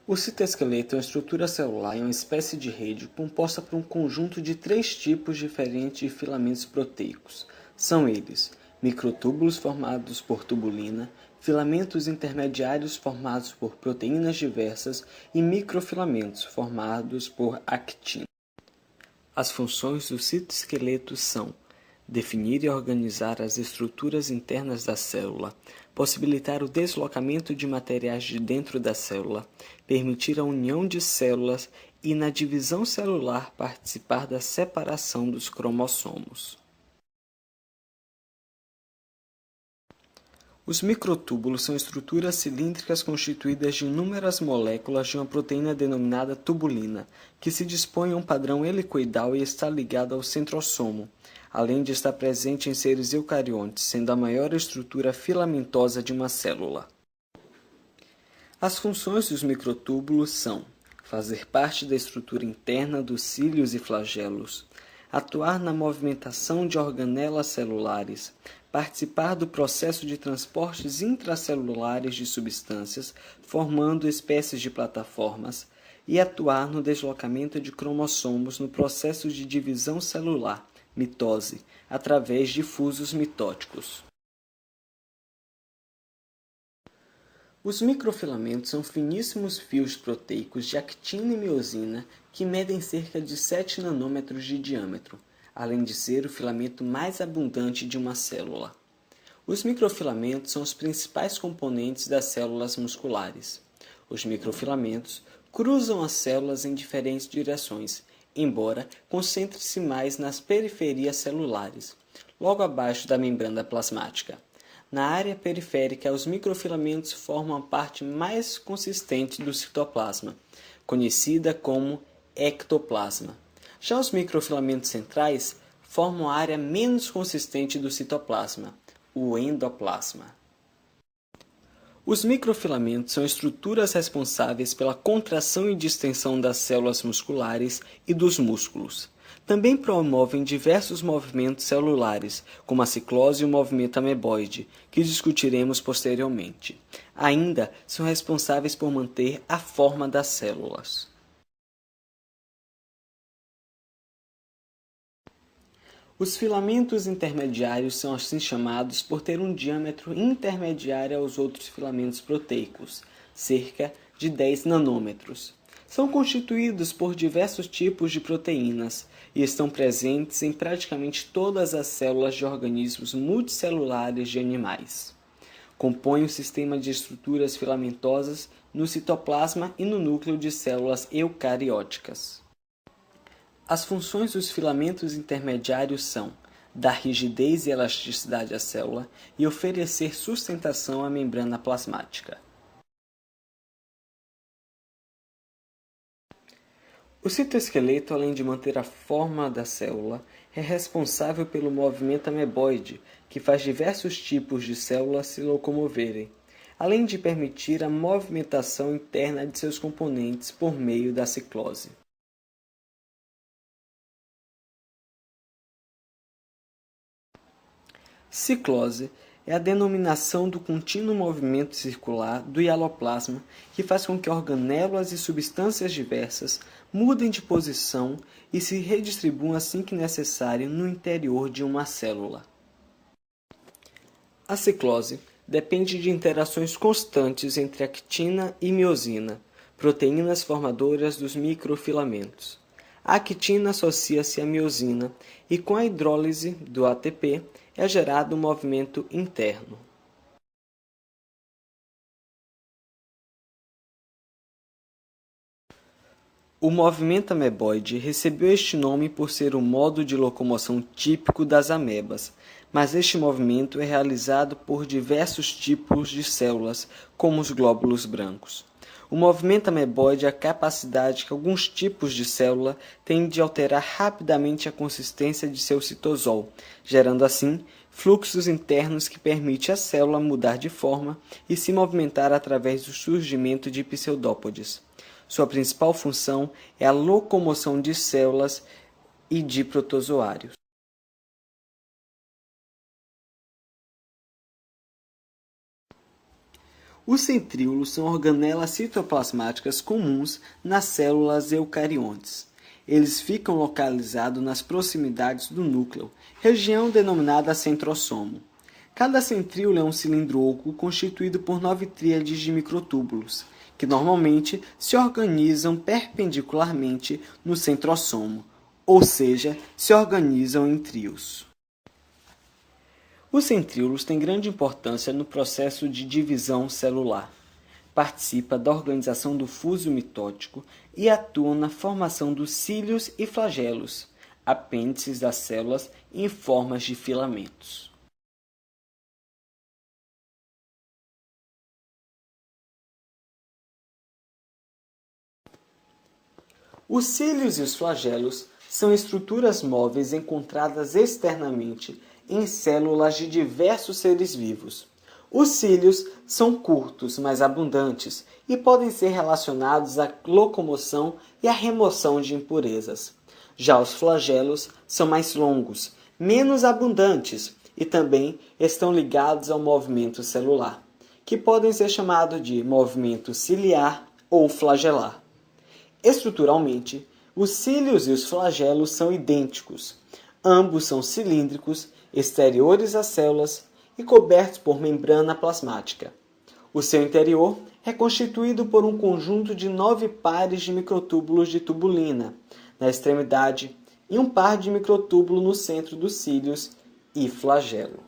O citoesqueleto é uma estrutura celular em uma espécie de rede composta por um conjunto de 3 tipos diferentes de filamentos proteicos. São eles: microtúbulos formados por tubulina, filamentos intermediários formados por proteínas diversas e microfilamentos formados por actina. As funções do citoesqueleto são: definir e organizar as estruturas internas da célula, possibilitar o deslocamento de materiais de dentro da célula, permitir a união de células e, na divisão celular, participar da separação dos cromossomos. Os microtúbulos são estruturas cilíndricas constituídas de inúmeras moléculas de uma proteína denominada tubulina, que se dispõe a um padrão helicoidal e está ligada ao centrosomo, além de estar presente em seres eucariontes, sendo a maior estrutura filamentosa de uma célula. As funções dos microtúbulos são: fazer parte da estrutura interna dos cílios e flagelos, atuar na movimentação de organelas celulares, participar do processo de transportes intracelulares de substâncias, formando espécies de plataformas, e atuar no deslocamento de cromossomos no processo de divisão celular, mitose, através de fusos mitóticos. Os microfilamentos são finíssimos fios proteicos de actina e miosina que medem cerca de 7 nanômetros de diâmetro, além de ser o filamento mais abundante de uma célula. Os microfilamentos são os principais componentes das células musculares. Os microfilamentos cruzam as células em diferentes direções, embora concentre-se mais nas periferias celulares, logo abaixo da membrana plasmática. Na área periférica, os microfilamentos formam a parte mais consistente do citoplasma, conhecida como ectoplasma. Já os microfilamentos centrais formam a área menos consistente do citoplasma, o endoplasma. Os microfilamentos são estruturas responsáveis pela contração e distensão das células musculares e dos músculos. Também promovem diversos movimentos celulares, como a ciclose e o movimento ameboide, que discutiremos posteriormente. Ainda são responsáveis por manter a forma das células. Os filamentos intermediários são assim chamados por ter um diâmetro intermediário aos outros filamentos proteicos, cerca de 10 nanômetros. São constituídos por diversos tipos de proteínas e estão presentes em praticamente todas as células de organismos multicelulares de animais. Compõem o sistema de estruturas filamentosas no citoplasma e no núcleo de células eucarióticas. As funções dos filamentos intermediários são: dar rigidez e elasticidade à célula e oferecer sustentação à membrana plasmática. O citoesqueleto, além de manter a forma da célula, é responsável pelo movimento ameboide, que faz diversos tipos de células se locomoverem, além de permitir a movimentação interna de seus componentes por meio da ciclose. Ciclose é a denominação do contínuo movimento circular do hialoplasma que faz com que organelas e substâncias diversas mudem de posição e se redistribuam assim que necessário no interior de uma célula. A ciclose depende de interações constantes entre actina e miosina, proteínas formadoras dos microfilamentos. A actina associa-se à miosina e, com a hidrólise do ATP, é gerado um movimento interno. O movimento ameboide recebeu este nome por ser o modo de locomoção típico das amebas, mas este movimento é realizado por diversos tipos de células, como os glóbulos brancos. O movimento ameboide é a capacidade que alguns tipos de célula têm de alterar rapidamente a consistência de seu citosol, gerando assim fluxos internos que permitem à célula mudar de forma e se movimentar através do surgimento de pseudópodes. Sua principal função é a locomoção de células e de protozoários. Os centríolos são organelas citoplasmáticas comuns nas células eucariontes. Eles ficam localizados nas proximidades do núcleo, região denominada centrosomo. Cada centríolo é um cilindro oco constituído por 9 tríades de microtúbulos, que normalmente se organizam perpendicularmente no centrosomo, ou seja, se organizam em trios. Os centríolos têm grande importância no processo de divisão celular. Participa da organização do fuso mitótico e atuam na formação dos cílios e flagelos, apêndices das células em formas de filamentos. Os cílios e os flagelos são estruturas móveis encontradas externamente em células de diversos seres vivos. Os cílios são curtos, mas abundantes, e podem ser relacionados à locomoção e à remoção de impurezas. Já os flagelos são mais longos, menos abundantes e também estão ligados ao movimento celular, que podem ser chamados de movimento ciliar ou flagelar. Estruturalmente, os cílios e os flagelos são idênticos. Ambos são cilíndricos, exteriores às células e cobertos por membrana plasmática. O seu interior é constituído por um conjunto de 9 pares de microtúbulos de tubulina na extremidade e um par de microtúbulo no centro dos cílios e flagelo.